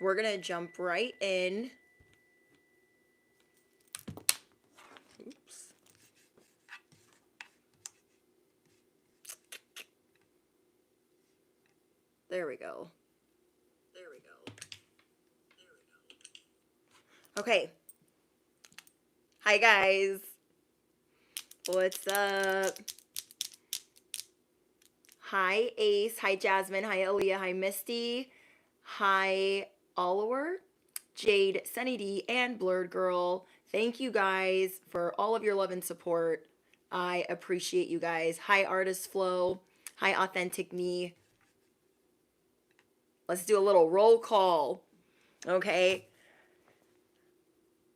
We're going to jump right in. Oops. There we go. Okay. Hi, guys. What's up? Hi, Ace. Hi, Jasmine. Hi, Aaliyah. Hi, Misty. Hi, Oliver, Jade, Sunny D, and Blurred Girl. Thank you guys for all of your love and support. I appreciate you guys. Hi, Artist Flow. Hi, Authentic Me. Let's do a little roll call. Okay.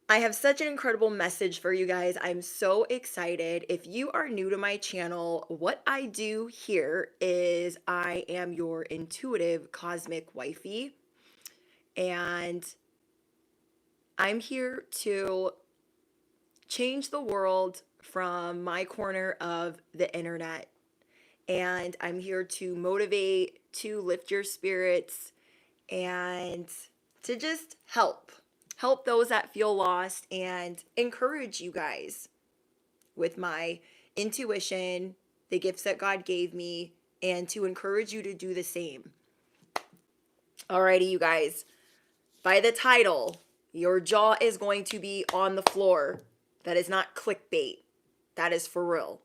I have such an incredible message for you guys. I'm so excited. If you are new to my channel, what I do here is I am your intuitive cosmic wifey. And I'm here to change the world from my corner of the internet. And I'm here to motivate, to lift your spirits, and to just help those that feel lost and encourage you guys with my intuition, the gifts that God gave me, and to encourage you to do the same. Alrighty, you guys. By the title, your jaw is going to be on the floor. That is not clickbait. That is for real.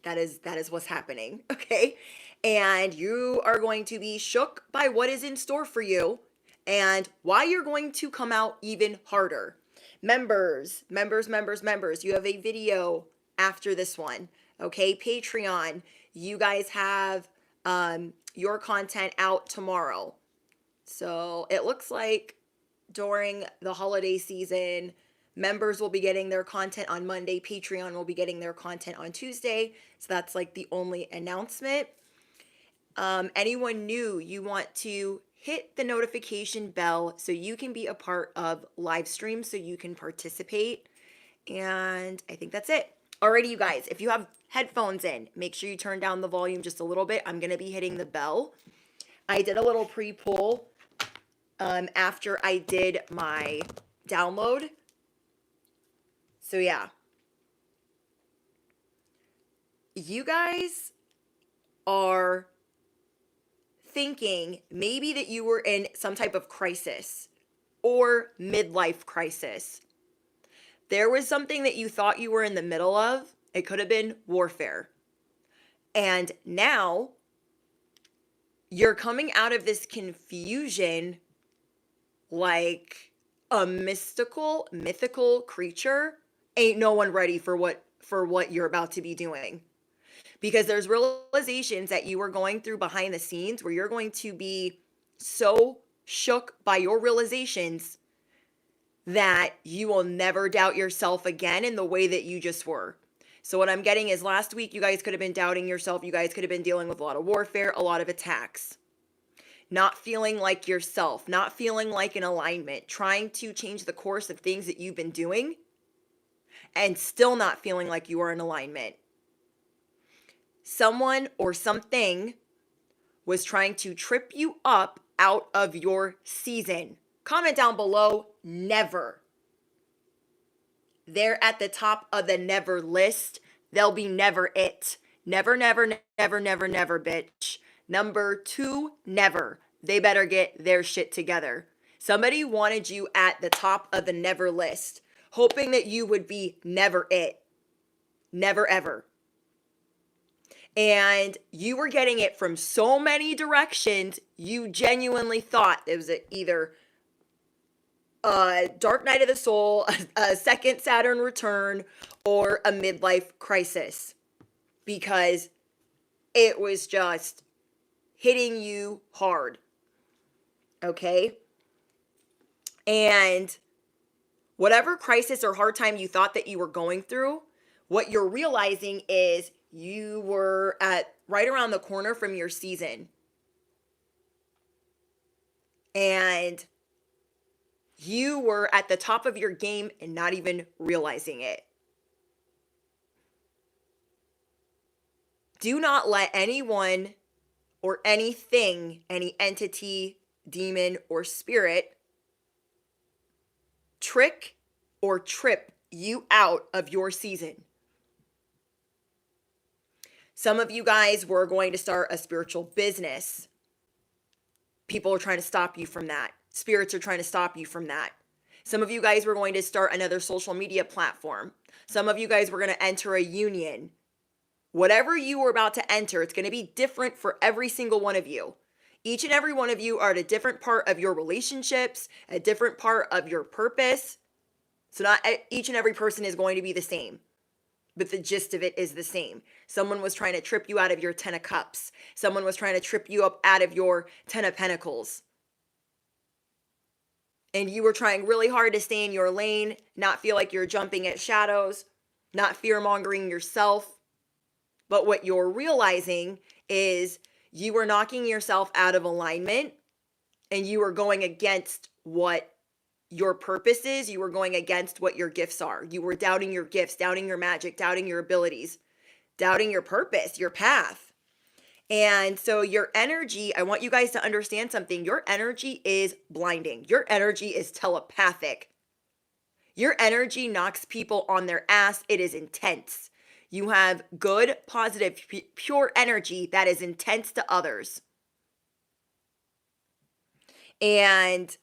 That is what's happening, okay? And you are going to be shook by what is in store for you and why you're going to come out even harder. Members, you have a video after this one, okay? Patreon, you guys have your content out tomorrow. So it looks like during the holiday season, members will be getting their content on Monday. Patreon will be getting their content on Tuesday. So that's like the only announcement. Anyone new, you want to hit the notification bell so you can be a part of live streams, so you can participate. And I think that's it. Alrighty, you guys, if you have headphones in, make sure you turn down the volume just a little bit. I'm going to be hitting the bell. I did a little pre-pull after I did my download. So yeah, you guys are thinking maybe that you were in some type of crisis or midlife crisis. There was something that you thought you were in the middle of. It could have been warfare. And now you're coming out of this confusion like a mythical creature. Ain't no one ready for what you're about to be doing. Because there's realizations that you are going through behind the scenes where you're going to be so shook by your realizations that you will never doubt yourself again in the way that you just were. So what I'm getting is last week you guys could have been doubting yourself. You guys could have been dealing with a lot of warfare, a lot of attacks. Not feeling like yourself, not feeling like in alignment, trying to change the course of things that you've been doing and still not feeling like you are in alignment. Someone or something was trying to trip you up out of your season. Comment down below, never. They're at the top of the never list. They'll be never it. Never, bitch. Number 2, never. They better get their shit together. Somebody wanted you at the top of the never list, hoping that you would be never it. Never ever. And you were getting it from so many directions, you genuinely thought it was either a dark night of the soul, a second Saturn return, or a midlife crisis. Because it was just hitting you hard. Okay? And whatever crisis or hard time you thought that you were going through, what you're realizing is you were at right around the corner from your season. And you were at the top of your game and not even realizing it. Do not let anyone or anything, any entity, demon, or spirit trick or trip you out of your season. Some of you guys were going to start a spiritual business. People are trying to stop you from that. Spirits are trying to stop you from that. Some of you guys were going to start another social media platform. Some of you guys were going to enter a union. Whatever you were about to enter, it's going to be different for every single one of you. Each and every one of you are at a different part of your relationships, a different part of your purpose. So not each and every person is going to be the same, but the gist of it is the same. Someone was trying to trip you out of your 10 of cups. Someone was trying to trip you up out of your 10 of pentacles. And you were trying really hard to stay in your lane, not feel like you're jumping at shadows, not fear-mongering yourself. But what you're realizing is you were knocking yourself out of alignment, and you were going against what your purpose is. You were going against what your gifts are. You were doubting your gifts, doubting your magic, doubting your abilities, doubting your purpose, your path. And so your energy, I want you guys to understand something. Your energy is blinding. Your energy is telepathic. Your energy knocks people on their ass. It is intense. You have good, positive, pure energy that is intense to others. And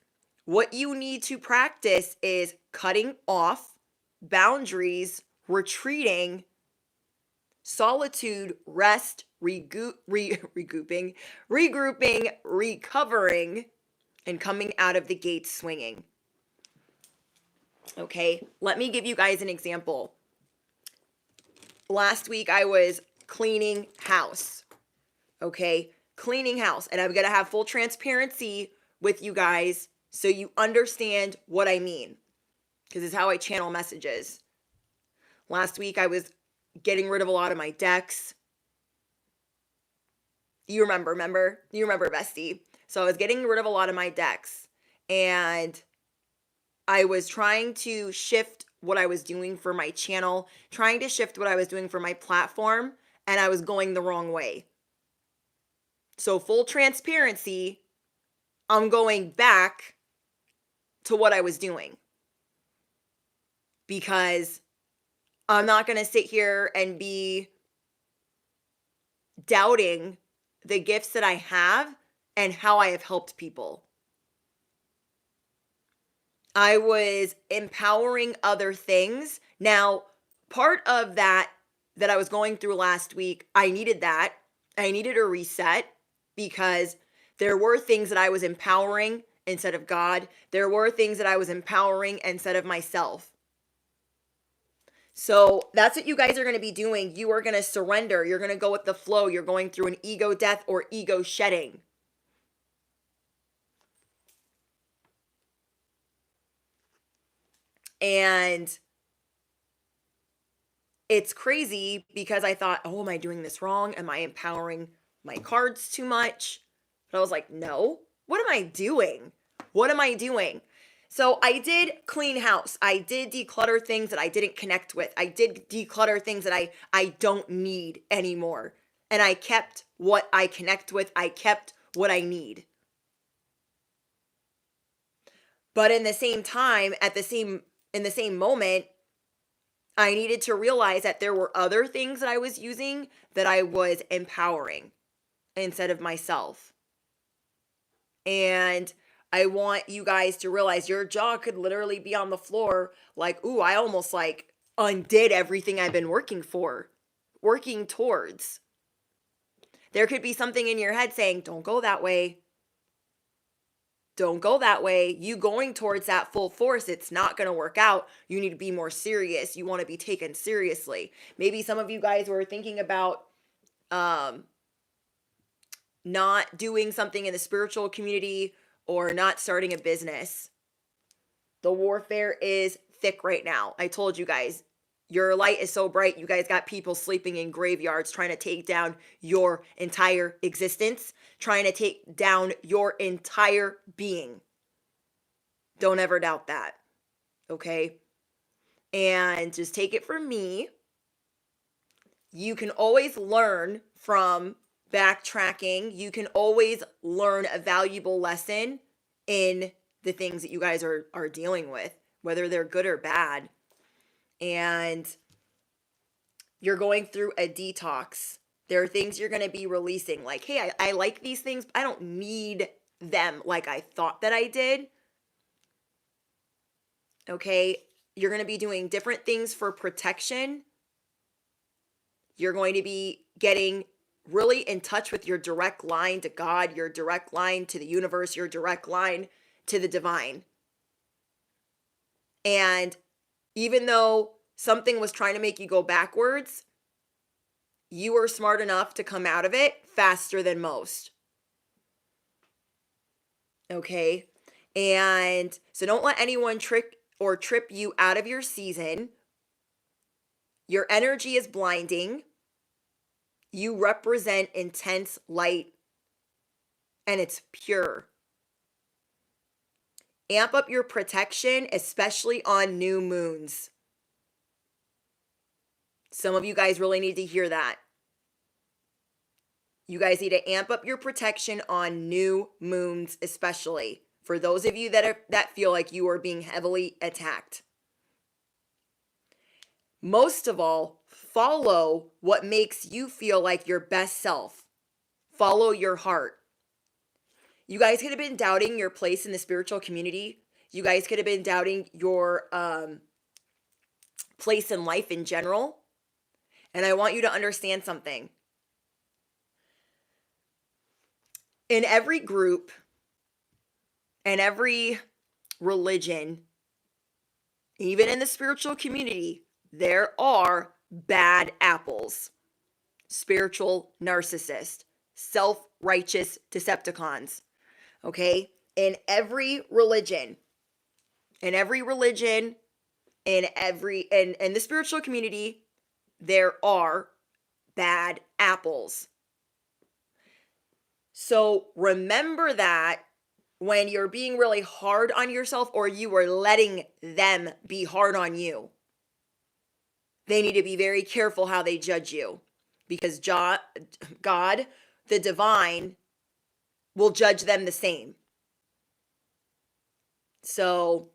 what you need to practice is cutting off, boundaries, retreating, solitude, rest, regrouping, recovering, and coming out of the gates swinging. Okay, let me give you guys an example. Last week I was cleaning house. Okay, cleaning house. And I'm going to have full transparency with you guys so you understand what I mean, because it's how I channel messages. Last week I was getting rid of a lot of my decks. You remember, bestie. So I was getting rid of a lot of my decks, and I was trying to shift what I was doing for my channel, trying to shift what I was doing for my platform, and I was going the wrong way. So full transparency, I'm going back to what I was doing, because I'm not going to sit here and be doubting the gifts that I have and how I have helped people. I was empowering other things. Now, part of that I was going through last week, I needed that. I needed a reset, because there were things that I was empowering instead of God. There were things that I was empowering instead of myself. So that's what you guys are going to be doing. You are going to surrender. You're going to go with the flow. You're going through an ego death or ego shedding. And it's crazy, because I thought, oh, am I doing this wrong? Am I empowering my cards too much? But I was like, no, what am I doing? What am I doing? So I did clean house. I did declutter things that I didn't connect with. I did declutter things that I don't need anymore. And I kept what I connect with. I kept what I need. But in the same time, in the same moment, I needed to realize that there were other things that I was using that I was empowering instead of myself. And I want you guys to realize your jaw could literally be on the floor like, ooh, I almost like undid everything I've been working towards. There could be something in your head saying, don't go that way. Don't go that way. You going towards that full force, it's not going to work out. You need to be more serious. You want to be taken seriously. Maybe some of you guys were thinking about not doing something in the spiritual community or not starting a business. The warfare is thick right now. I told you guys, your light is so bright. You guys got people sleeping in graveyards trying to take down your entire existence, trying to take down your entire being. Don't ever doubt that. Okay? And just take it from me. You can always learn from backtracking. You can always learn a valuable lesson in the things that you guys are dealing with, whether they're good or bad. And you're going through a detox. There are things you're going to be releasing, like, hey, I like these things, but I don't need them like I thought that I did. Okay, you're going to be doing different things for protection. You're going to be getting really in touch with your direct line to God, your direct line to the universe, your direct line to the divine. And even though something was trying to make you go backwards, you were smart enough to come out of it faster than most. Okay? And so don't let anyone trick or trip you out of your season. Your energy is blinding. You represent intense light, and it's pure. Amp up your protection, especially on new moons. Some of you guys really need to hear that. You guys need to amp up your protection on new moons, especially for those of you that feel like you are being heavily attacked. Most of all, follow what makes you feel like your best self. Follow your heart. You guys could have been doubting your place in the spiritual community. You guys could have been doubting your place in life in general. And I want you to understand something. In every group and every religion, even in the spiritual community, there are bad apples, spiritual narcissists, self-righteous Decepticons. Okay? In every religion, in the spiritual community, there are bad apples. So remember that when you're being really hard on yourself, or you are letting them be hard on you, they need to be very careful how they judge you, because God, the divine, will judge them the same. So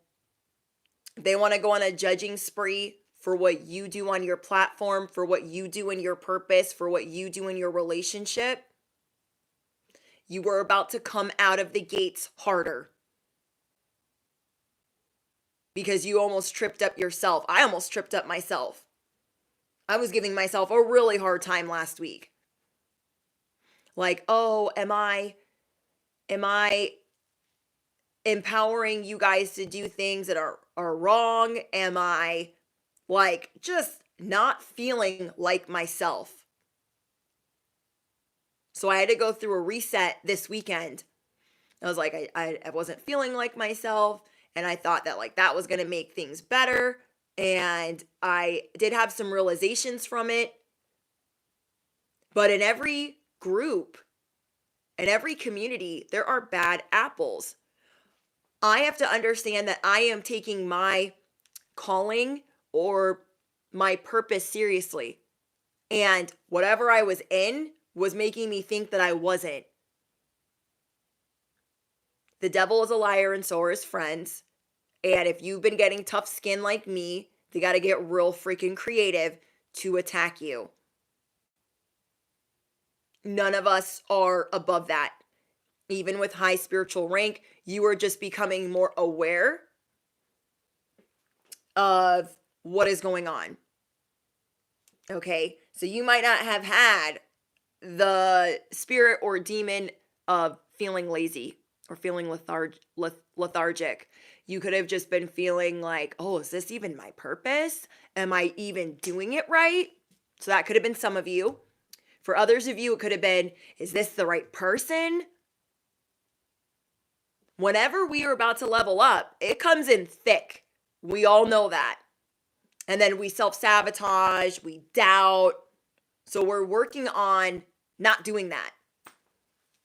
they want to go on a judging spree for what you do on your platform, for what you do in your purpose, for what you do in your relationship. You were about to come out of the gates harder, because you almost tripped up yourself. I almost tripped up myself. I was giving myself a really hard time last week. Like, oh, am I empowering you guys to do things that are wrong? Am I like just not feeling like myself? So I had to go through a reset this weekend. I was like, I wasn't feeling like myself, and I thought that like that was going to make things better. And I did have some realizations from it. But in every group, in every community, there are bad apples. I have to understand that I am taking my calling or my purpose seriously. And whatever I was in was making me think that I wasn't. The devil is a liar, and so are his friends. And if you've been getting tough skin like me, they got to get real freaking creative to attack you. None of us are above that. Even with high spiritual rank, you are just becoming more aware of what is going on. Okay? So you might not have had the spirit or demon of feeling lazy or feeling lethargic. You could have just been feeling like, oh, is this even my purpose? Am I even doing it right? So that could have been some of you. For others of you, it could have been, is this the right person? Whenever we are about to level up, it comes in thick. We all know that. And then we self-sabotage, we doubt. So we're working on not doing that.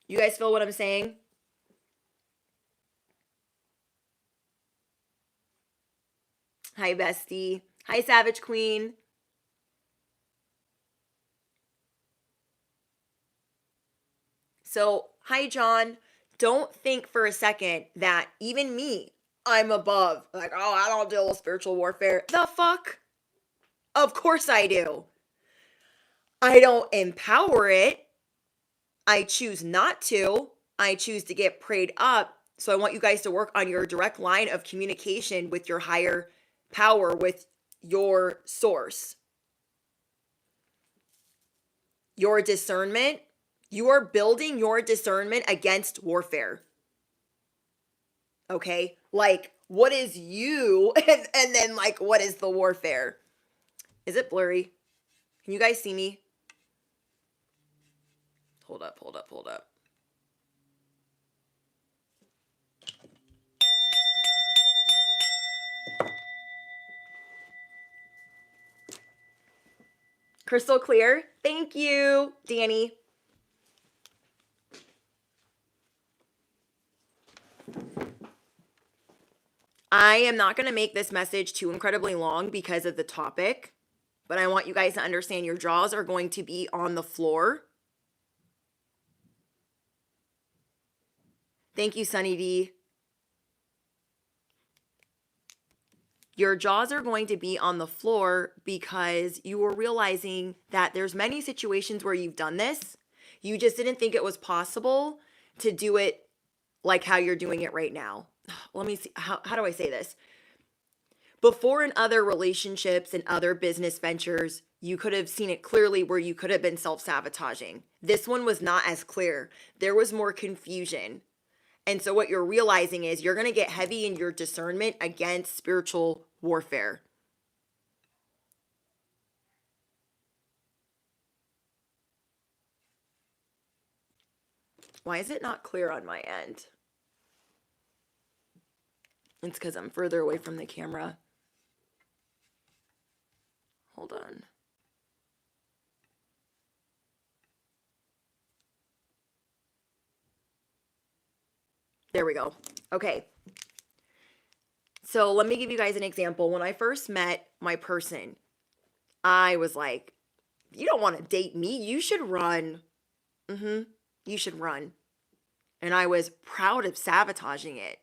You guys feel what I'm saying? Hi, bestie. Hi, Savage Queen. So, hi, John. Don't think for a second that even me, I'm above. Like, oh, I don't deal with spiritual warfare. The fuck? Of course I do. I don't empower it. I choose not to. I choose to get prayed up. So I want you guys to work on your direct line of communication with your higher power, with your source. Your discernment, you are building your discernment against warfare. Okay? Like, what is you? And then, like, what is the warfare? Is it blurry? Can you guys see me? Hold up. Crystal clear. Thank you, Danny. I am not going to make this message too incredibly long because of the topic, but I want you guys to understand your jaws are going to be on the floor. Thank you, Sunny D. Your jaws are going to be on the floor because you are realizing that there's many situations where you've done this. You just didn't think it was possible to do it like how you're doing it right now. Let me see. How do I say this? Before, in other relationships and other business ventures, you could have seen it clearly where you could have been self-sabotaging. This one was not as clear. There was more confusion. And so what you're realizing is you're going to get heavy in your discernment against spiritual warfare. Why is it not clear on my end? It's because I'm further away from the camera. Hold on. There we go. Okay. So let me give you guys an example. When I first met my person, I was like, you don't want to date me. You should run. You should run. And I was proud of sabotaging it.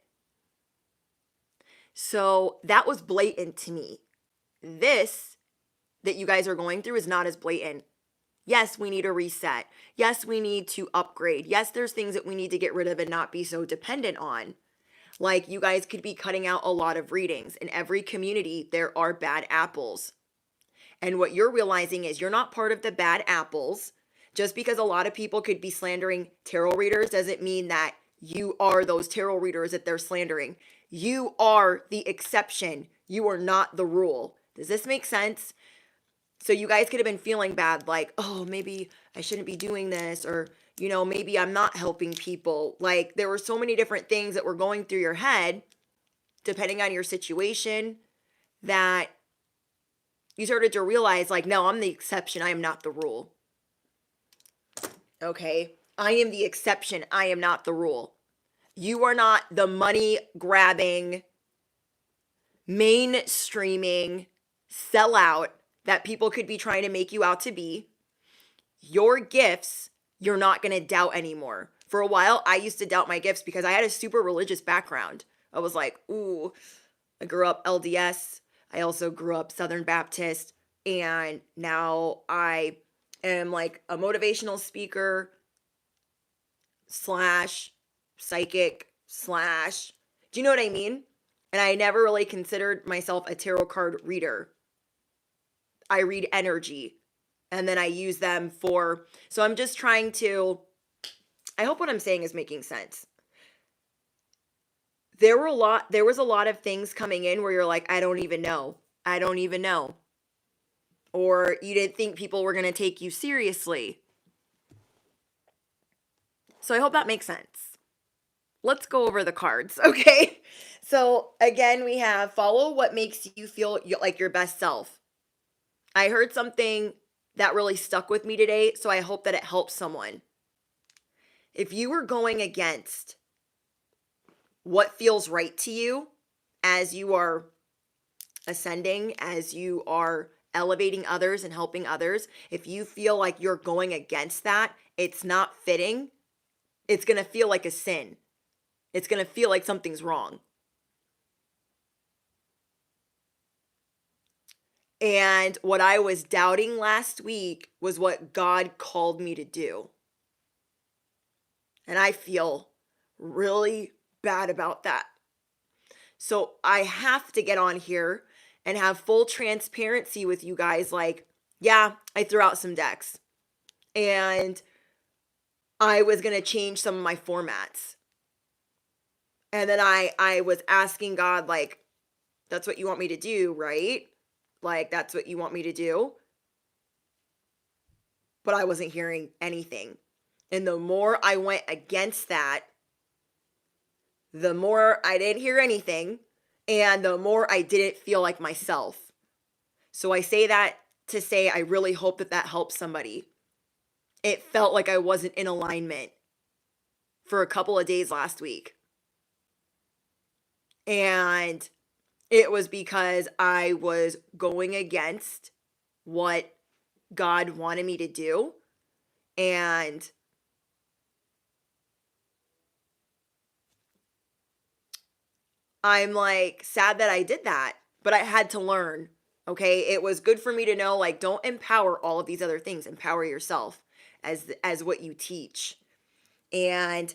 So that was blatant to me. This that you guys are going through is not as blatant. Yes, we need a reset. Yes, we need to upgrade. Yes, there's things that we need to get rid of and not be so dependent on. Like, you guys could be cutting out a lot of readings. In every community, there are bad apples. And what you're realizing is you're not part of the bad apples. Just because a lot of people could be slandering tarot readers doesn't mean that you are those tarot readers that they're slandering. You are the exception. You are not the rule. Does this make sense? So you guys could have been feeling bad, like, oh, maybe I shouldn't be doing this, or, maybe I'm not helping people. Like, there were so many different things that were going through your head, depending on your situation, that you started to realize, like, no, I'm the exception. I am not the rule. Okay? I am the exception. I am not the rule. You are not the money grabbing, mainstreaming sellout that people could be trying to make you out to be. Your gifts, you're not going to doubt anymore. For a while, I used to doubt my gifts because I had a super religious background. I was like, ooh, I grew up LDS. I also grew up Southern Baptist. And now I am like a motivational speaker slash psychic slash, do you know what I mean? And I never really considered myself a tarot card reader. I read energy and then I use them for, so I'm just trying to, I hope what I'm saying is making sense. There was a lot of things coming in where you're like, I don't even know. Or you didn't think people were going to take you seriously. So I hope that makes sense. Let's go over the cards, okay? So again, we have follow what makes you feel like your best self. I heard something that really stuck with me today, so I hope that it helps someone. If you were going against what feels right to you as you are ascending, as you are elevating others and helping others, if you feel like you're going against that, it's not fitting, it's going to feel like a sin. It's going to feel like something's wrong. And what I was doubting last week was what God called me to do. And I feel really bad about that. So I have to get on here and have full transparency with you guys. Like, yeah, I threw out some decks and I was going to change some of my formats. And then I was asking God, like, that's what you want me to do, right? Like, that's what you want me to do. But I wasn't hearing anything. And the more I went against that, the more I didn't hear anything. And the more I didn't feel like myself. So I say that to say I really hope that that helps somebody. It felt like I wasn't in alignment for a couple of days last week. And it was because I was going against what God wanted me to do. And I'm like sad that I did that, but I had to learn. Okay, it was good for me to know, like, don't empower all of these other things. Empower yourself as what you teach. And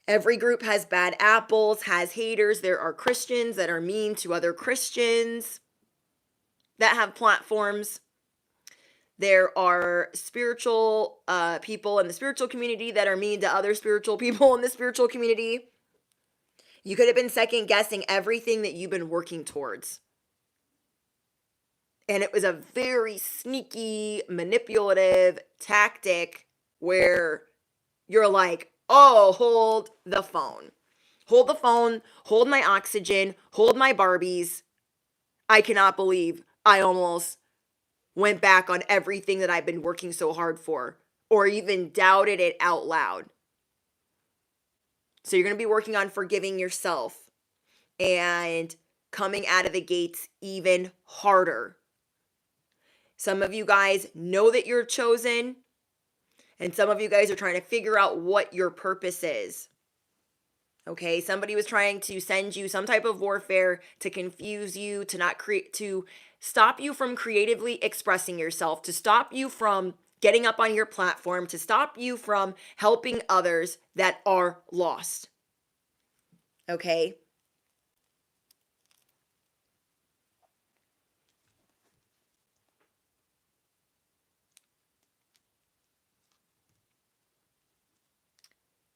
every group has bad apples, has haters. There are Christians that are mean to other Christians that have platforms. There are spiritual people in the spiritual community that are mean to other spiritual people in the spiritual community. You could have been second guessing everything that you've been working towards. And it was a very sneaky, manipulative tactic where you're like, oh, hold the phone. Hold the phone, hold my oxygen, hold my Barbies. I cannot believe I almost went back on everything that I've been working so hard for, or even doubted it out loud. So you're going to be working on forgiving yourself and coming out of the gates even harder. Some of you guys know that you're chosen, and some of you guys are trying to figure out what your purpose is. Okay, somebody was trying to send you some type of warfare to confuse you, to not create, to stop you from creatively expressing yourself, to stop you from getting up on your platform, to stop you from helping others that are lost. Okay?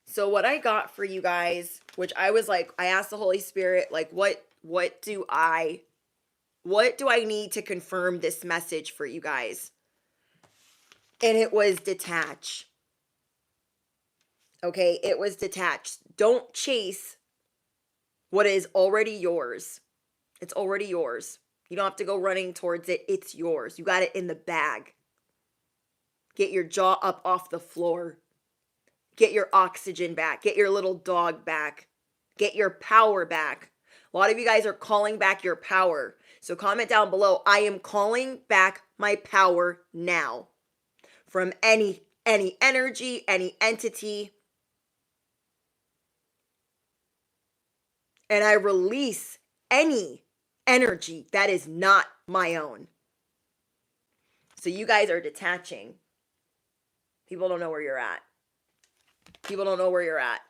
So what I got for you guys, which I was like, I asked the Holy Spirit, like, what do I need to confirm this message for you guys? And it was detach. Okay, it was detach. Don't chase what is already yours. It's already yours. You don't have to go running towards it. It's yours. You got it in the bag. Get your jaw up off the floor. Get your oxygen back. Get your little dog back. Get your power back. A lot of you guys are calling back your power. So comment down below, I am calling back my power now. From any energy, any entity. And I release any energy that is not my own. So you guys are detaching. People don't know where you're at. People don't know where you're at.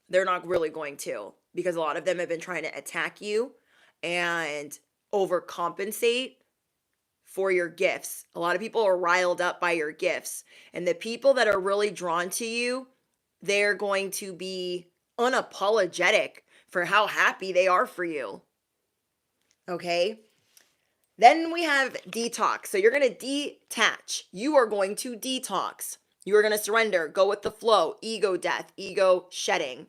They're not really going to, because a lot of them have been trying to attack you and overcompensate for your gifts. A lot of people are riled up by your gifts. And the people that are really drawn to you, they're going to be unapologetic for how happy they are for you. Okay? Then we have detox. So you're going to detach. You are going to detox. You are going to surrender, go with the flow, ego death, ego shedding.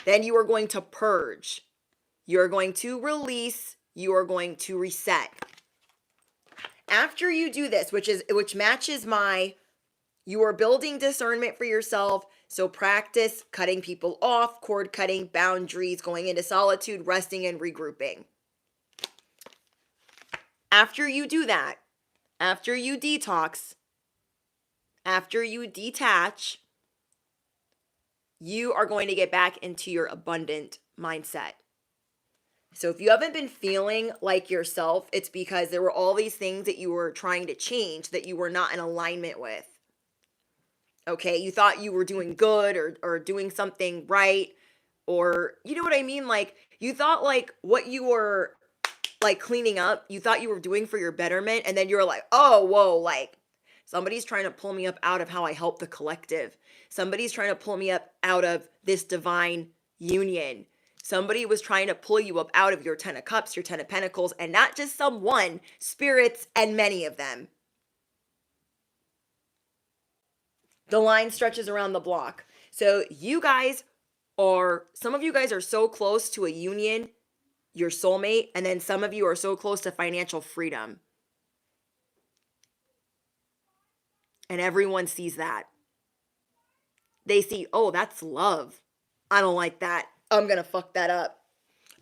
Then you are going to purge. You are going to release. You are going to reset. After you do this, which matches my, you are building discernment for yourself. So practice cutting people off, cord cutting, boundaries, going into solitude, resting, and regrouping. After you do that, after you detox, after you detach, you are going to get back into your abundant mindset. So if you haven't been feeling like yourself, it's because there were all these things that you were trying to change that you were not in alignment with. Okay, you thought you were doing good or doing something right, or you know what I mean? Like you thought like what you were like cleaning up, you thought you were doing for your betterment, and then you're like, oh, whoa, like somebody's trying to pull me up out of how I help the collective. Somebody's trying to pull me up out of this divine union. Somebody was trying to pull you up out of your 10 of cups, your 10 of pentacles, and not just someone, spirits and many of them. The line stretches around the block. So you guys some of you guys are so close to a union, your soulmate, and then some of you are so close to financial freedom. And everyone sees that. They see, oh, that's love. I don't like that. I'm going to fuck that up.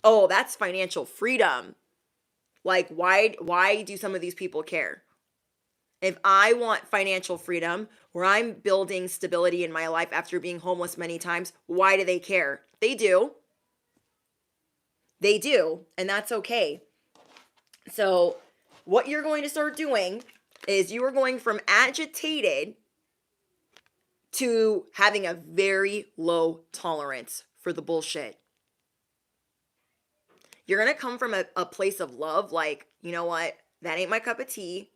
Oh, that's financial freedom. Like, why do some of these people care? If I want financial freedom, where I'm building stability in my life after being homeless many times, why do they care? They do. They do. And that's okay. So what you're going to start doing is you are going from agitated to having a very low tolerance for the bullshit. You're going to come from a place of love, like, you know what? That ain't my cup of tea.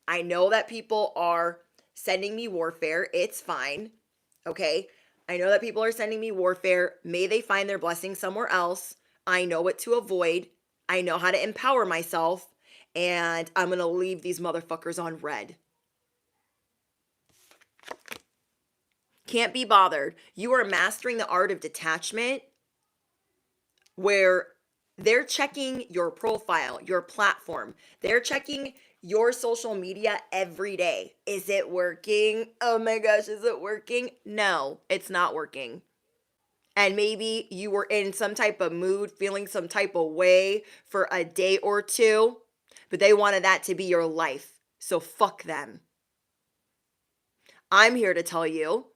I know that people are sending me warfare. It's fine. Okay? I know that people are sending me warfare. May they find their blessing somewhere else. I know what to avoid. I know how to empower myself. And I'm going to leave these motherfuckers on red. Can't be bothered. You are mastering the art of detachment, where they're checking your profile, your platform. They're checking your social media every day. Is it working? Oh my gosh, is it working? No, it's not working. And maybe you were in some type of mood, feeling some type of way for a day or two, but they wanted that to be your life. So fuck them. I'm here to tell you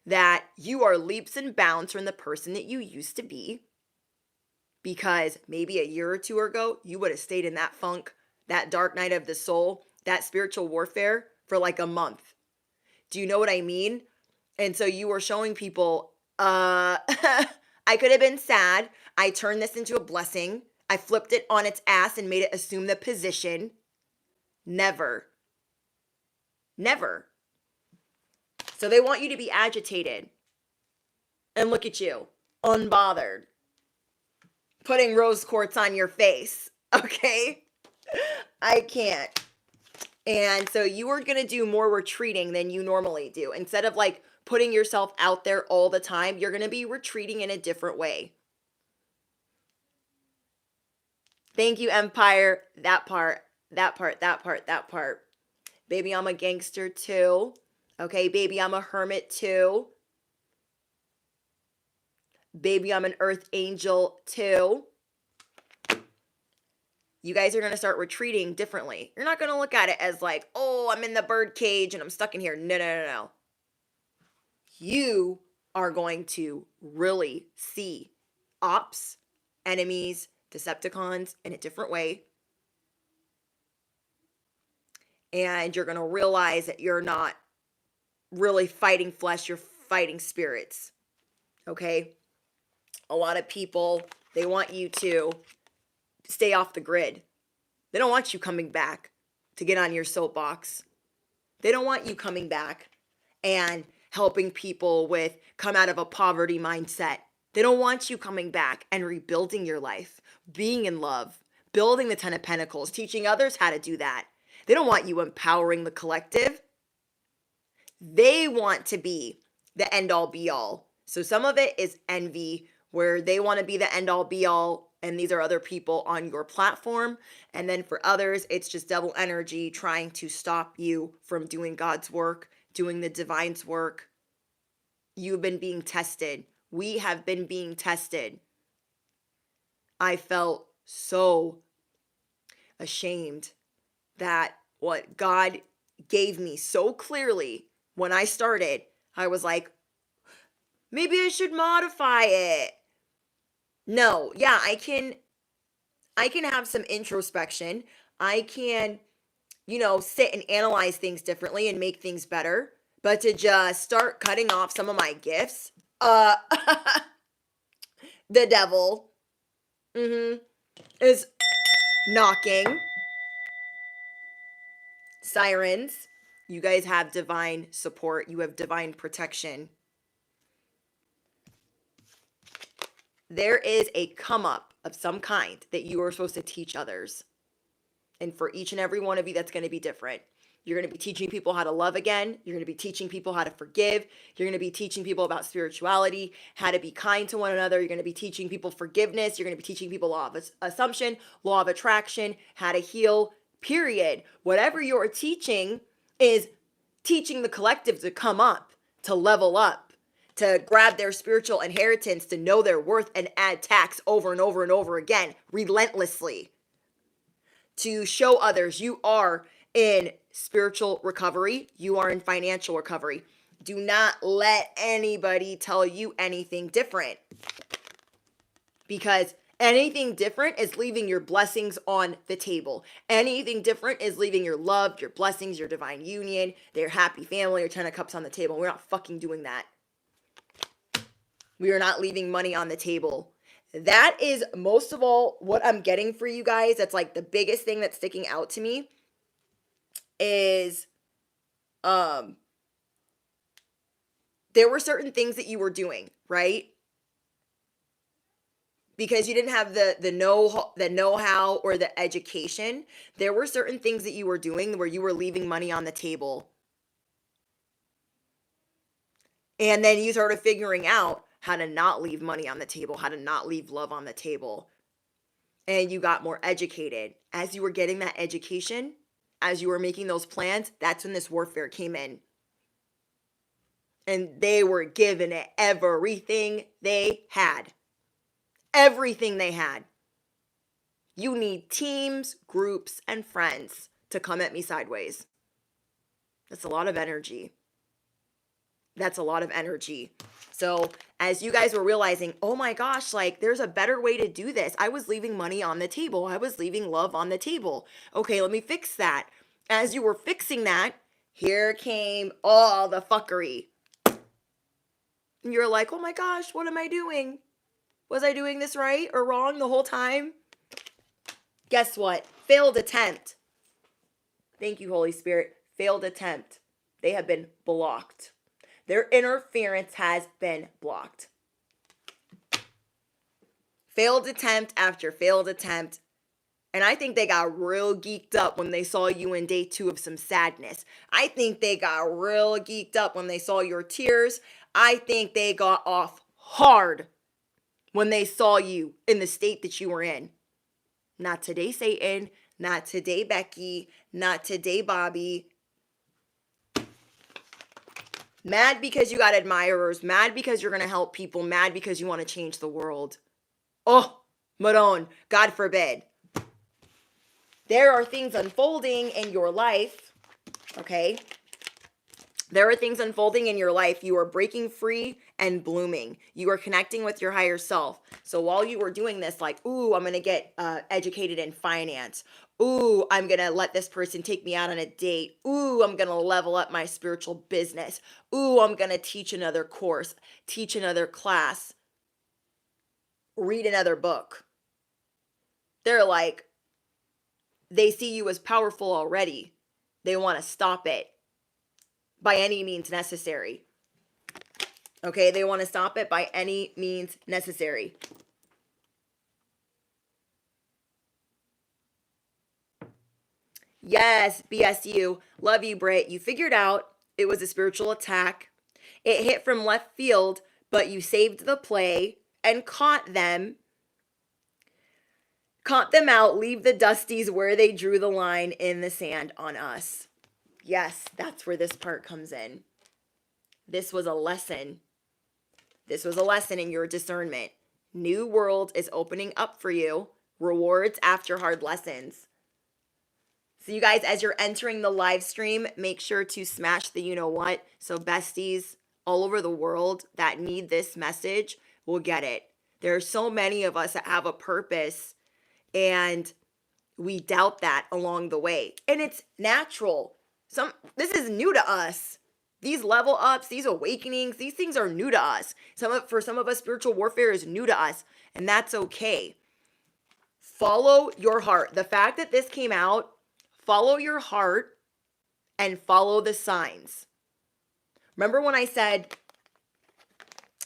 that you are leaps and bounds from the person that you used to be, because maybe a year or two ago, you would have stayed in that funk, that dark night of the soul, that spiritual warfare for like a month. Do you know what I mean? And so you were showing people, I could have been sad. I turned this into a blessing. I flipped it on its ass and made it assume the position. Never. Never. So they want you to be agitated. And look at you, unbothered, putting rose quartz on your face. Okay? I can't. And so you are going to do more retreating than you normally do. Instead of like putting yourself out there all the time, you're going to be retreating in a different way. Thank you, Empire. That part. Baby, I'm a gangster too. Okay, baby, I'm a hermit too. Baby, I'm an earth angel too. You guys are going to start retreating differently. You're not going to look at it as like, oh, I'm in the bird cage and I'm stuck in here. No. You are going to really see ops, enemies, Decepticons in a different way. And you're going to realize that you're not really fighting flesh, you're fighting spirits. Okay? A lot of people, they want you to stay off the grid. They don't want you coming back to get on your soapbox. They don't want you coming back and helping people with come out of a poverty mindset. They don't want you coming back and rebuilding your life, being in love, building the 10 of Pentacles, teaching others how to do that. They don't want you empowering the collective. They want to be the end all be all. So some of it is envy, where they want to be the end all be all, and these are other people on your platform. And then for others, it's just devil energy trying to stop you from doing God's work, doing the divine's work. You've been being tested. We have been being tested. I felt so ashamed that what God gave me so clearly when I started, I was like, Maybe I should modify it. No, yeah, I can have some introspection. I can, sit and analyze things differently and make things better. But to just start cutting off some of my gifts, uh the devil is knocking. Sirens, you guys have divine support. You have divine protection. There is a come up of some kind that you are supposed to teach others. And for each and every one of you, that's going to be different. You're going to be teaching people how to love again. You're going to be teaching people how to forgive. You're going to be teaching people about spirituality, how to be kind to one another. You're going to be teaching people forgiveness. You're going to be teaching people law of assumption, law of attraction, how to heal, period. Whatever you're teaching is teaching the collective to come up, to level up, to grab their spiritual inheritance, to know their worth and add tax over and over and over again, relentlessly. To show others you are in spiritual recovery, you are in financial recovery. Do not let anybody tell you anything different, because anything different is leaving your blessings on the table. Anything different is leaving your love, your blessings, your divine union, their happy family, your 10 of cups on the table. We're not fucking doing that. We are not leaving money on the table. That is most of all what I'm getting for you guys. That's like the biggest thing that's sticking out to me is there were certain things that you were doing, right? Because you didn't have the know-how or the education. There were certain things that you were doing where you were leaving money on the table. And then you started figuring out how to not leave money on the table, how to not leave love on the table. And you got more educated. As you were getting that education, as you were making those plans, that's when this warfare came in. And they were given it everything they had. Everything they had. You need teams, groups, and friends to come at me sideways. That's a lot of energy. That's a lot of energy. So as you guys were realizing, oh my gosh, like there's a better way to do this. I was leaving money on the table. I was leaving love on the table. Okay, let me fix that. As you were fixing that, here came all the fuckery. And you're like, oh my gosh, what am I doing? Was I doing this right or wrong the whole time? Guess what? Failed attempt. Thank you, Holy Spirit. Failed attempt. They have been blocked. Their interference has been blocked. Failed attempt after failed attempt. And I think they got real geeked up when they saw you in day 2 of some sadness. I think they got real geeked up when they saw your tears. I think they got off hard when they saw you in the state that you were in. Not today, Satan. Not today, Becky. Not today, Bobby. Mad because you got admirers. Mad because you're going to help people. Mad because you want to change the world. Oh, Maron, God forbid. There are things unfolding in your life, okay? There are things unfolding in your life. You are breaking free and blooming. You are connecting with your higher self. So while you were doing this, like, ooh, I'm going to get educated in finance. Ooh, I'm going to let this person take me out on a date. Ooh, I'm going to level up my spiritual business. Ooh, I'm going to teach another course, teach another class, read another book. They're like, they see you as powerful already. They want to stop it by any means necessary. Okay, they want to stop it by any means necessary. Yes, BSU. Love you, Britt. You figured out it was a spiritual attack. It hit from left field, but you saved the play and caught them. Caught them out, leave the Dusties where they drew the line in the sand on us. Yes, that's where this part comes in. This was a lesson. This was a lesson in your discernment. New world is opening up for you. Rewards after hard lessons. So you guys, as you're entering the live stream, make sure to smash the you know what. So besties, all over the world that need this message will get it. There are so many of us that have a purpose and we doubt that along the way. And it's natural. This is new to us. These level ups, these awakenings, these things are new to us. For some of us, spiritual warfare is new to us, and that's okay. Follow your heart. The fact that this came out, follow your heart and follow the signs. Remember when I said,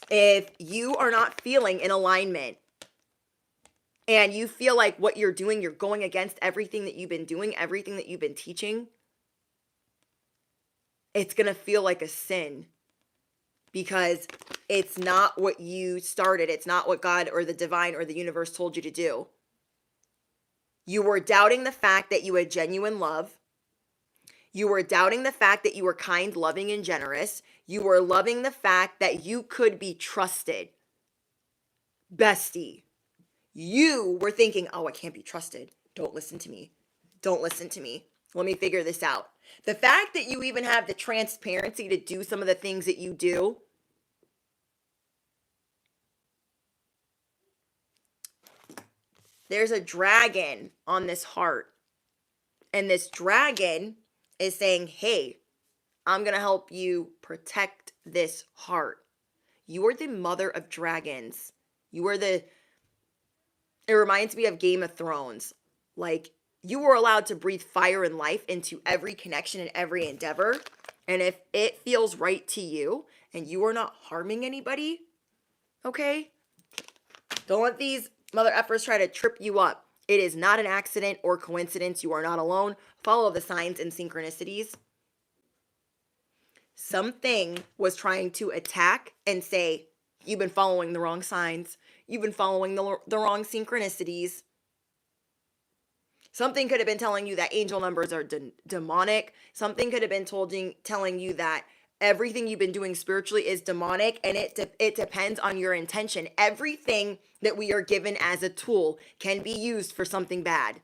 if you are not feeling in alignment and you feel like what you're doing, you're going against everything that you've been doing, everything that you've been teaching, it's going to feel like a sin because it's not what you started. It's not what God or the divine or the universe told you to do. You were doubting the fact that you had genuine love. You were doubting the fact that you were kind, loving, and generous. You were loving the fact that you could be trusted. Bestie, you were thinking, oh, I can't be trusted. Don't listen to me. Don't listen to me. Let me figure this out. The fact that you even have the transparency to do some of the things that you do, there's a dragon on this heart. And this dragon is saying, hey, I'm going to help you protect this heart. You are the mother of dragons. It reminds me of Game of Thrones. Like, you were allowed to breathe fire and life into every connection and every endeavor. And if it feels right to you and you are not harming anybody, okay? Don't let these mother effers try to trip you up. It is not an accident or coincidence. You are not alone. Follow the signs and synchronicities. Something was trying to attack and say, you've been following the wrong signs. You've been following the wrong synchronicities. Something could have been telling you that angel numbers are demonic. Something could have been telling you that everything you've been doing spiritually is demonic, and it depends on your intention. Everything that we are given as a tool can be used for something bad.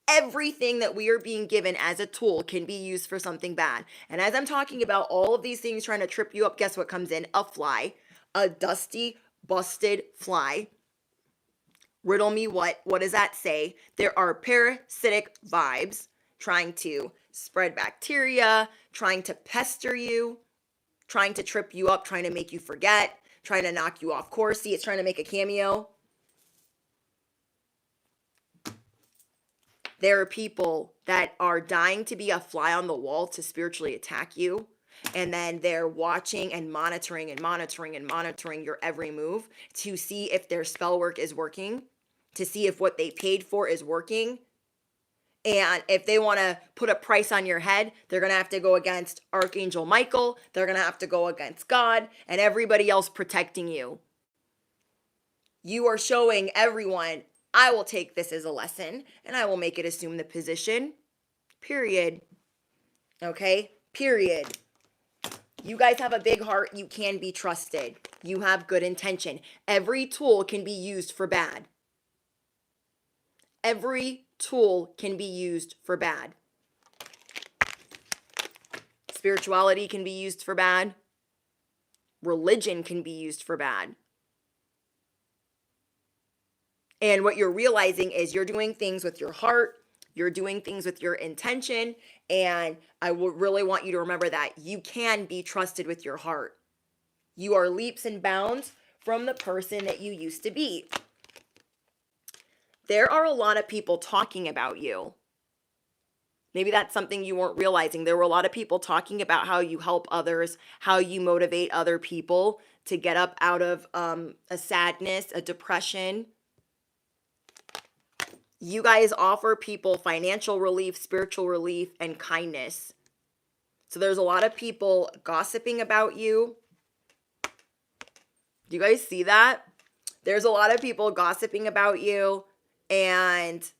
Everything that we are being given as a tool can be used for something bad. And as I'm talking about all of these things trying to trip you up, guess what comes in? A fly, a dusty, busted fly. Riddle me what does that say? There are parasitic vibes trying to spread bacteria, trying to pester you, trying to trip you up, trying to make you forget, trying to knock you off course. See, it's trying to make a cameo. There are people that are dying to be a fly on the wall to spiritually attack you. And then they're watching and monitoring your every move to see if their spell work is working, to see if what they paid for is working. And if they want to put a price on your head, they're going to have to go against Archangel Michael. They're going to have to go against God and everybody else protecting you. You are showing everyone, I will take this as a lesson and I will make it assume the position. Period. Okay? Period. You guys have a big heart. You can be trusted. You have good intention. Every tool can be used for bad. Every tool can be used for bad. Spirituality can be used for bad. Religion can be used for bad. And what you're realizing is you're doing things with your heart. You're doing things with your intention. And I will really want you to remember that you can be trusted with your heart. You are leaps and bounds from the person that you used to be. There are a lot of people talking about you. Maybe that's something you weren't realizing. There were a lot of people talking about how you help others, how you motivate other people to get up out of a sadness, a depression. You guys offer people financial relief, spiritual relief, and kindness. So there's a lot of people gossiping about you. Do you guys see that? There's a lot of people gossiping about you and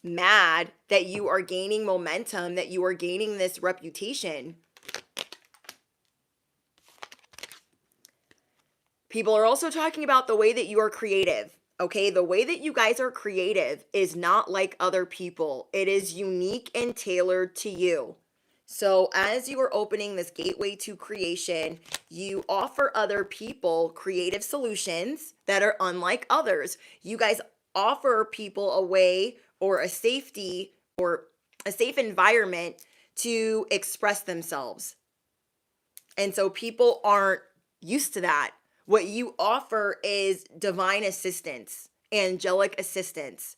mad that you are gaining momentum, that you are gaining this reputation. People are also talking about the way that you are creative. Okay, the way that you guys are creative is not like other people. It is unique and tailored to you. So, as you are opening this gateway to creation, you offer other people creative solutions that are unlike others. You guys offer people a way or a safety or a safe environment to express themselves. And so, people aren't used to that. What you offer is divine assistance, angelic assistance.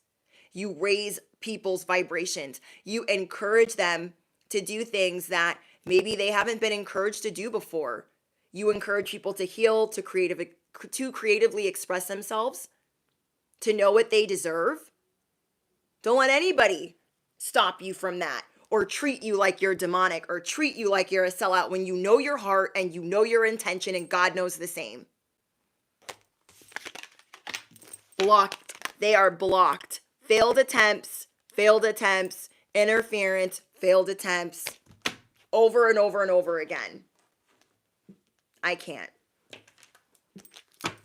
You raise people's vibrations. You encourage them to do things that maybe they haven't been encouraged to do before. You encourage people to heal, to creatively express themselves, to know what they deserve. Don't let anybody stop you from that or treat you like you're demonic or treat you like you're a sellout when you know your heart and you know your intention and God knows the same. Blocked. They are blocked. Failed attempts, interference, failed attempts, over and over and over again. I can't.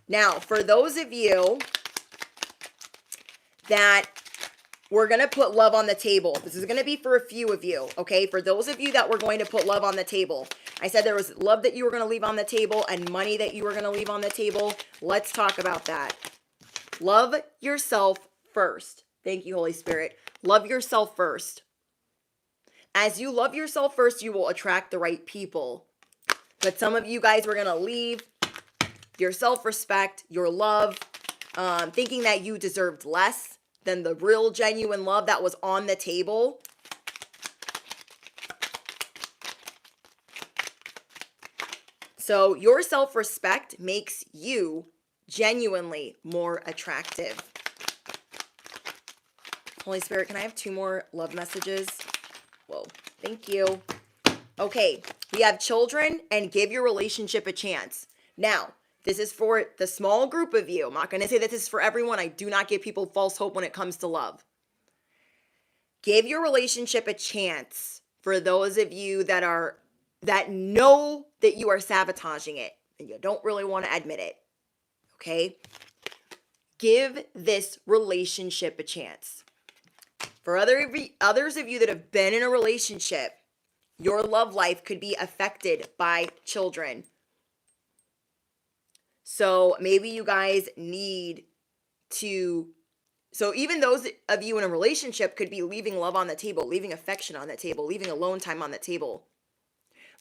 Now, for those of you that we're going to put love on the table, this is going to be for a few of you, okay? For those of you that we're going to put love on the table, I said there was love that you were going to leave on the table and money that you were going to leave on the table. Let's talk about that. Love yourself first. Thank you, Holy Spirit. Love yourself first. As you love yourself first, you will attract the right people. But some of you guys were going to leave your self-respect, your love, thinking that you deserved less than the real, genuine love that was on the table. So your self-respect makes you genuinely more attractive. Holy Spirit, can I have 2 more love messages? Whoa, thank you. Okay, we have children and give your relationship a chance. Now, this is for the small group of you. I'm not going to say that this is for everyone. I do not give people false hope when it comes to love. Give your relationship a chance for those of you that know that you are sabotaging it and you don't really want to admit it. Okay? Give this relationship a chance. For others of you that have been in a relationship, your love life could be affected by children. So maybe you guys need to, so even those of you in a relationship could be leaving love on the table, leaving affection on the table, leaving alone time on the table.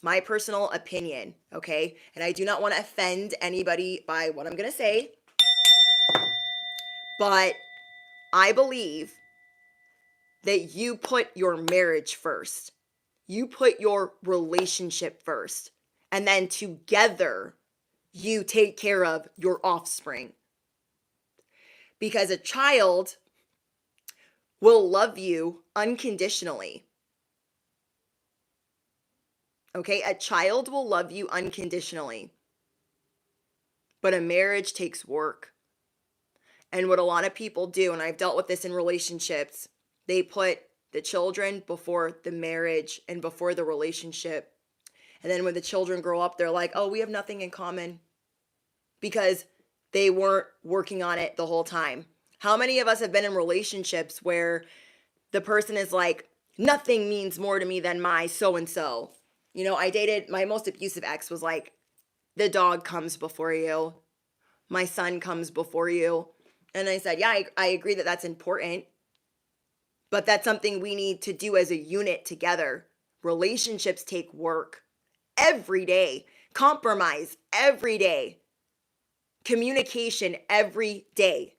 My personal opinion, okay? And I do not want to offend anybody by what I'm going to say, but I believe that you put your marriage first. You put your relationship first. And then together, you take care of your offspring. Because a child will love you unconditionally. Okay? A child will love you unconditionally. But a marriage takes work. And what a lot of people do, and I've dealt with this in relationships, they put the children before the marriage and before the relationship. And then when the children grow up, they're like, oh, we have nothing in common. Because they weren't working on it the whole time. How many of us have been in relationships where the person is like, nothing means more to me than my so-and-so. You know, I dated, my most abusive ex was like, the dog comes before you. My son comes before you. And I said, yeah, I agree that that's important. But that's something we need to do as a unit together. Relationships take work every day. Compromise every day. Communication every day.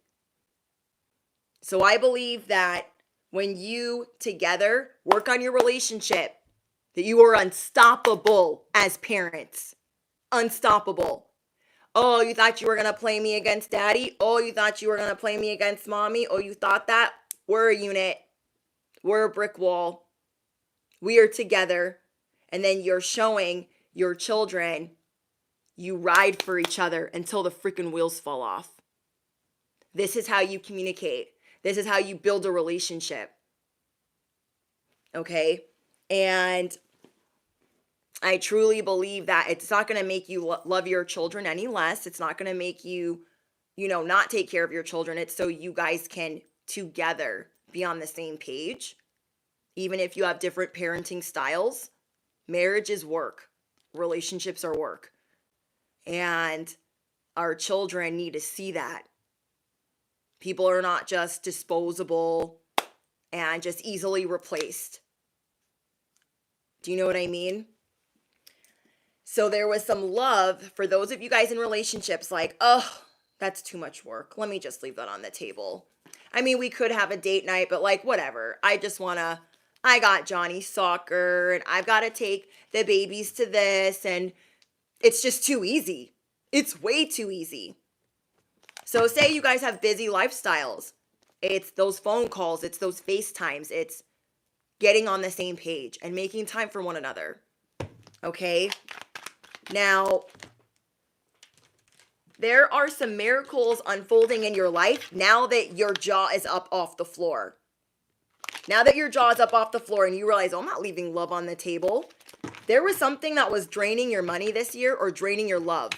So I believe that when you together work on your relationship, that you are unstoppable as parents. Unstoppable. Oh, you thought you were going to play me against daddy? Oh, you thought you were going to play me against mommy? Oh, you thought that? We're a unit. We're a brick wall. We are together. And then you're showing your children you ride for each other until the freaking wheels fall off. This is how you communicate. This is how you build a relationship. Okay? And I truly believe that it's not going to make you love your children any less. It's not going to make you, not take care of your children. It's so you guys can together be on the same page, even if you have different parenting styles. Marriage is work. Relationships are work. And our children need to see that. People are not just disposable and just easily replaced. Do you know what I mean? So there was some love for those of you guys in relationships like, oh, that's too much work. Let me just leave that on the table. I mean, we could have a date night, but like, whatever. I got Johnny soccer and I've got to take the babies to this, and it's just too easy. It's way too easy. So say you guys have busy lifestyles. It's those phone calls, it's those FaceTimes, it's getting on the same page and making time for one another. Okay? Now, there are some miracles unfolding in your life now that your jaw is up off the floor. Now that your jaw is up off the floor and you realize, oh, I'm not leaving love on the table. There was something that was draining your money this year or draining your love.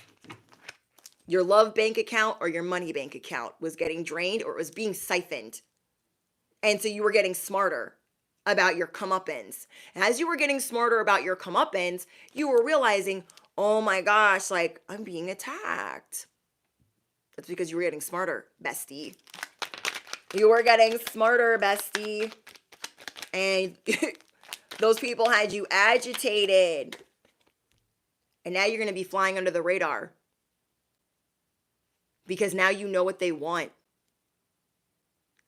Your love bank account or your money bank account was getting drained or it was being siphoned. And so you were getting smarter about your comeuppance. And as you were getting smarter about your comeuppance, you were realizing, oh my gosh, like I'm being attacked. That's because you were getting smarter, bestie. You were getting smarter, bestie. And those people had you agitated. And now you're going to be flying under the radar. Because now you know what they want.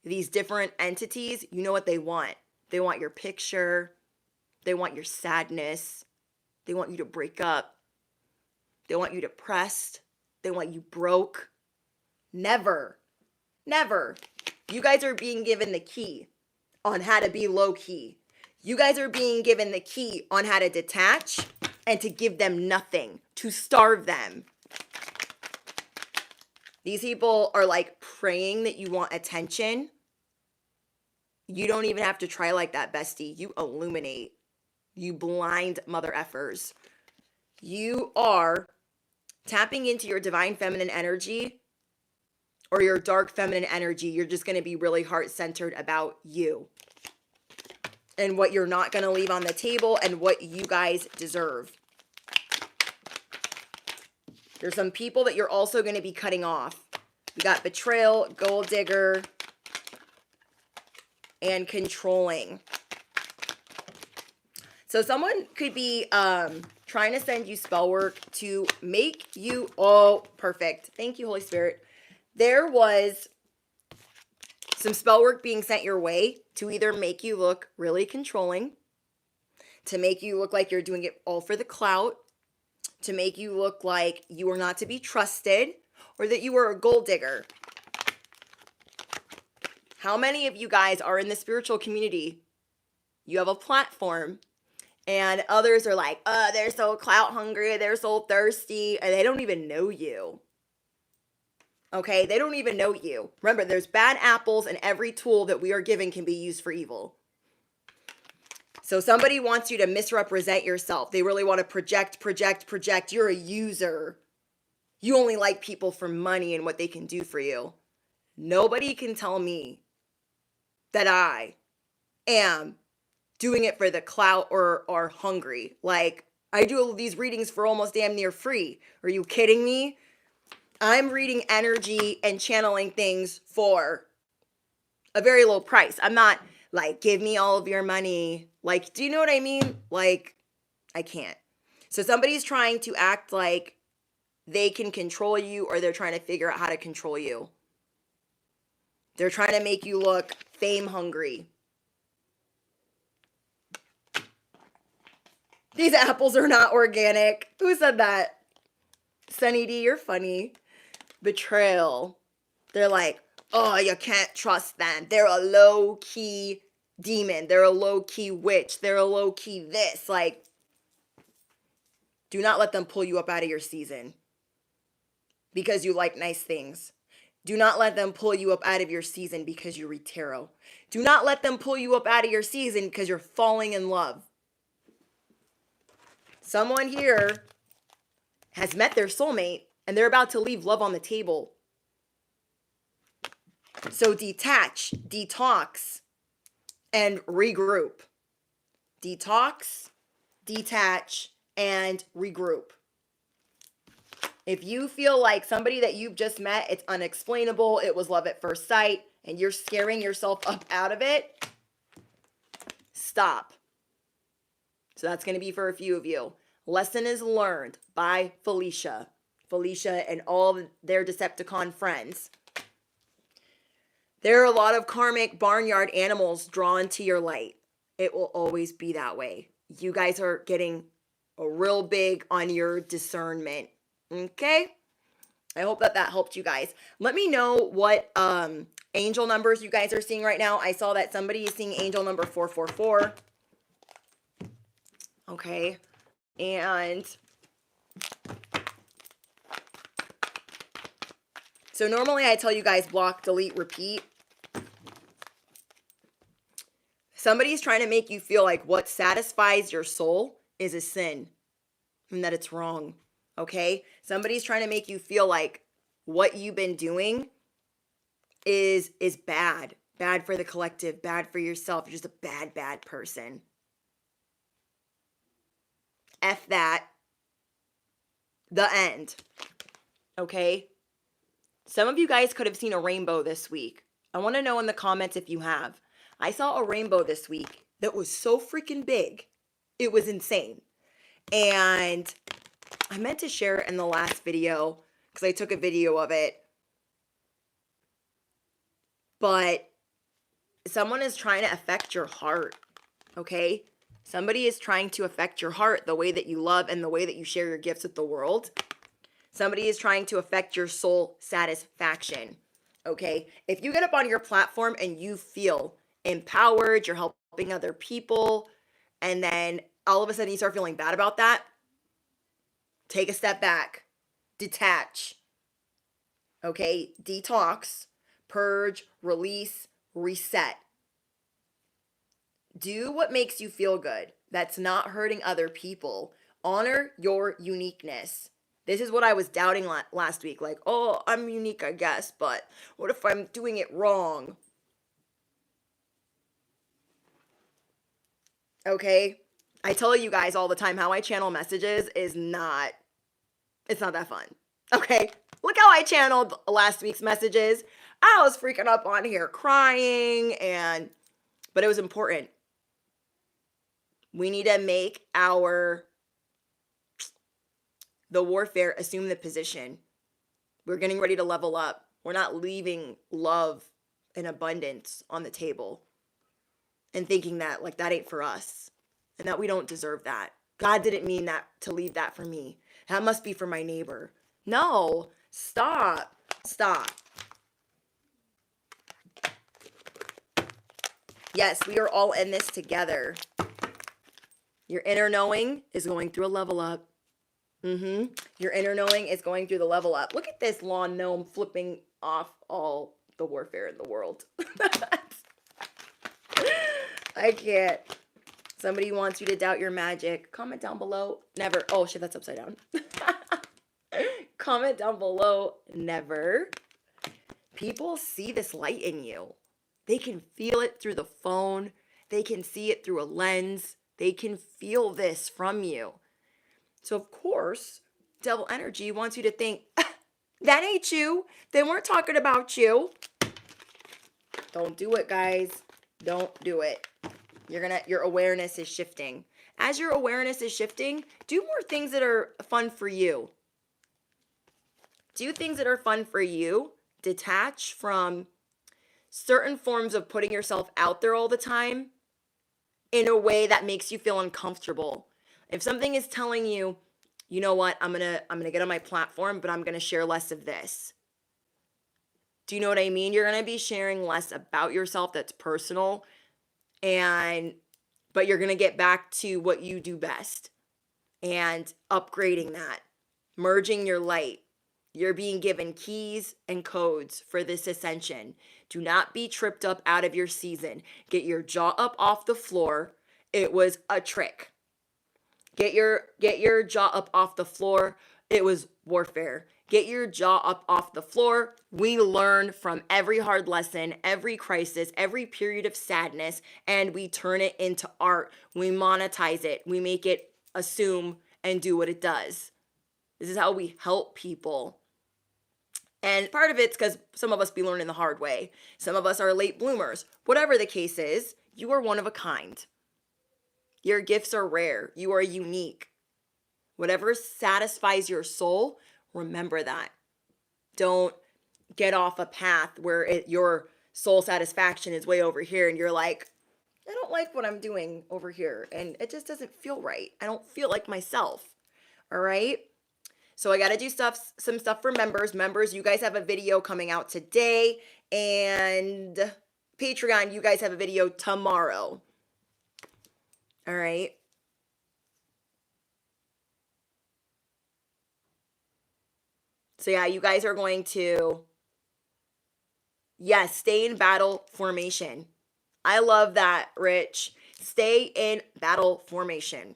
These different entities, you know what they want. They want your picture. They want your sadness. They want you to break up. They want you depressed. They want you broke. Never. Never. You guys are being given the key on how to be low key. You guys are being given the key on how to detach and to give them nothing, to starve them. These people are like praying that you want attention. You don't even have to try like that, bestie. You illuminate. You blind mother effers. You are tapping into your divine feminine energy or your dark feminine energy. You're just going to be really heart-centered about you and what you're not going to leave on the table and what you guys deserve. There's some people that you're also going to be cutting off. We got betrayal, gold digger, and controlling. So someone could be trying to send you spell work to make you, oh, perfect. Thank you, Holy Spirit. There was some spell work being sent your way to either make you look really controlling, to make you look like you're doing it all for the clout, to make you look like you are not to be trusted, or that you are a gold digger. How many of you guys are in the spiritual community? You have a platform, and others are like, oh, they're so clout hungry, they're so thirsty, and they don't even know you. Okay, they don't even know you. Remember, there's bad apples, and every tool that we are given can be used for evil. So somebody wants you to misrepresent yourself. They really want to project. You're a user. You only like people for money and what they can do for you. Nobody can tell me that I am doing it for the clout or hungry. Like, I do these readings for almost damn near free. Are you kidding me? I'm reading energy and channeling things for a very low price. I'm not like, give me all of your money. Like, do you know what I mean? Like, I can't. So somebody's trying to act like they can control you, or they're trying to figure out how to control you. They're trying to make you look fame hungry. These apples are not organic. Who said that? Sunny D, you're funny. Betrayal. They're like, oh, you can't trust them. They're a low-key demon. They're a low-key witch. They're a low-key this. Like, do not let them pull you up out of your season because you like nice things. Do not let them pull you up out of your season because you read tarot. Do not let them pull you up out of your season because you're falling in love. Someone here has met their soulmate and they're about to leave love on the table. So detach, detox, and regroup. Detox, detach, and regroup. If you feel like somebody that you've just met, it's unexplainable, it was love at first sight, and you're scaring yourself up out of it, stop. So that's going to be for a few of you. Lesson is learned by Felicia. Felicia and all their Decepticon friends. There are a lot of karmic barnyard animals drawn to your light. It will always be that way. You guys are getting a real big on your discernment. Okay? I hope that helped you guys. Let me know what angel numbers you guys are seeing right now. I saw that somebody is seeing angel number 444. Okay. And so normally I tell you guys block, delete, repeat. Somebody's trying to make you feel like what satisfies your soul is a sin and that it's wrong. Okay? Somebody's trying to make you feel like what you've been doing is bad. Bad for the collective, bad for yourself. You're just a bad person. F that. The end. Okay? Some of you guys could have seen a rainbow this week. I want to know in the comments if you have. I saw a rainbow this week that was so freaking big. It was insane. And I meant to share it in the last video because I took a video of it. But someone is trying to affect your heart. Okay? Somebody is trying to affect your heart, the way that you love and the way that you share your gifts with the world. Somebody is trying to affect your soul satisfaction. Okay? If you get up on your platform and you feel empowered, you're helping other people, and then all of a sudden you start feeling bad about that, take a step back. Detach. Okay? Detox. Purge. Release. Reset. Do what makes you feel good. That's not hurting other people. Honor your uniqueness. This is what I was doubting last week. Like, oh, I'm unique, I guess, but what if I'm doing it wrong? Okay? I tell you guys all the time how I channel messages is not, it's not that fun. Okay? Look how I channeled last week's messages. I was freaking up on here crying, but it was important. We need to make the warfare assume the position. We're getting ready to level up. We're not leaving love and abundance on the table and thinking that like that ain't for us and that we don't deserve that. God didn't mean that to leave that for me. That must be for my neighbor. No, stop. Yes, we are all in this together. Your inner knowing is going through a level up. Your inner knowing is going through the level up. Look at this lawn gnome flipping off all the warfare in the world. I can't. Somebody wants you to doubt your magic. Comment down below. Never. Oh, shit, that's upside down. Comment down below. Never. People see this light in you. They can feel it through the phone. They can see it through a lens. They can feel this from you. So, of course, devil energy wants you to think, that ain't you. They weren't talking about you. Don't do it, guys. Don't do it. Your awareness is shifting. As your awareness is shifting, do more things that are fun for you. Do things that are fun for you. Detach from certain forms of putting yourself out there all the time in a way that makes you feel uncomfortable. If something is telling you, you know what, I'm gonna get on my platform, but I'm gonna share less of this. Do you know what I mean? You're gonna be sharing less about yourself that's personal, but you're gonna get back to what you do best and upgrading that, merging your light. You're being given keys and codes for this ascension. Do not be tripped up out of your season. Get your jaw up off the floor. It was a trick. Get your jaw up off the floor. It was warfare. Get your jaw up off the floor. We learn from every hard lesson, every crisis, every period of sadness, and we turn it into art. We monetize it. We make it assume and do what it does. This is how we help people. And part of it's because some of us be learning the hard way. Some of us are late bloomers. Whatever the case is, you are one of a kind. Your gifts are rare. You are unique. Whatever satisfies your soul, remember that. Don't get off a path where your soul satisfaction is way over here and you're like, I don't like what I'm doing over here and it just doesn't feel right. I don't feel like myself. All right? So I got to do some stuff for members. Members, you guys have a video coming out today, and Patreon, you guys have a video tomorrow. All right? So yeah, you guys are going to, yes, stay in battle formation. I love that, Rich. Stay in battle formation.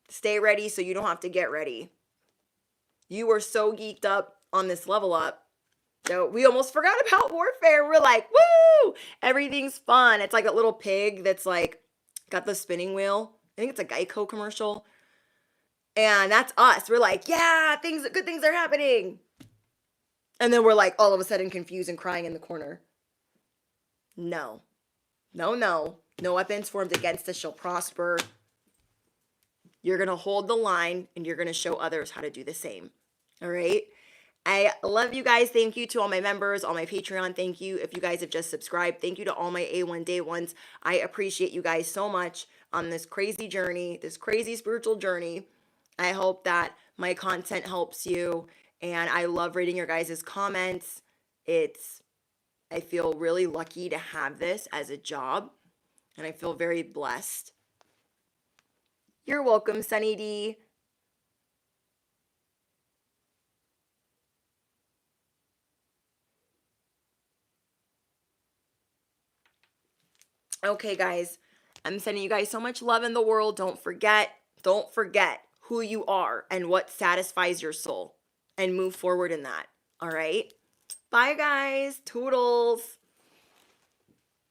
Stay ready so you don't have to get ready. You were so geeked up on this level up that we almost forgot about warfare. We're like, woo! Everything's fun. It's like a little pig that's like got the spinning wheel. I think it's a Geico commercial. And that's us. We're like, yeah, good things are happening. And then we're like all of a sudden confused and crying in the corner. No. No weapons formed against us shall prosper. You're going to hold the line and you're going to show others how to do the same. All right? I love you guys. Thank you to all my members, all my Patreon. Thank you if you guys have just subscribed. Thank you to all my A1 Day Ones. I appreciate you guys so much on this crazy journey, this crazy spiritual journey. I hope that my content helps you. And I love reading your guys' comments. I feel really lucky to have this as a job. And I feel very blessed. You're welcome, Sunny D. Okay, guys, I'm sending you guys so much love in the world. Don't forget who you are and what satisfies your soul and move forward in that. All right? Bye, guys. Toodles.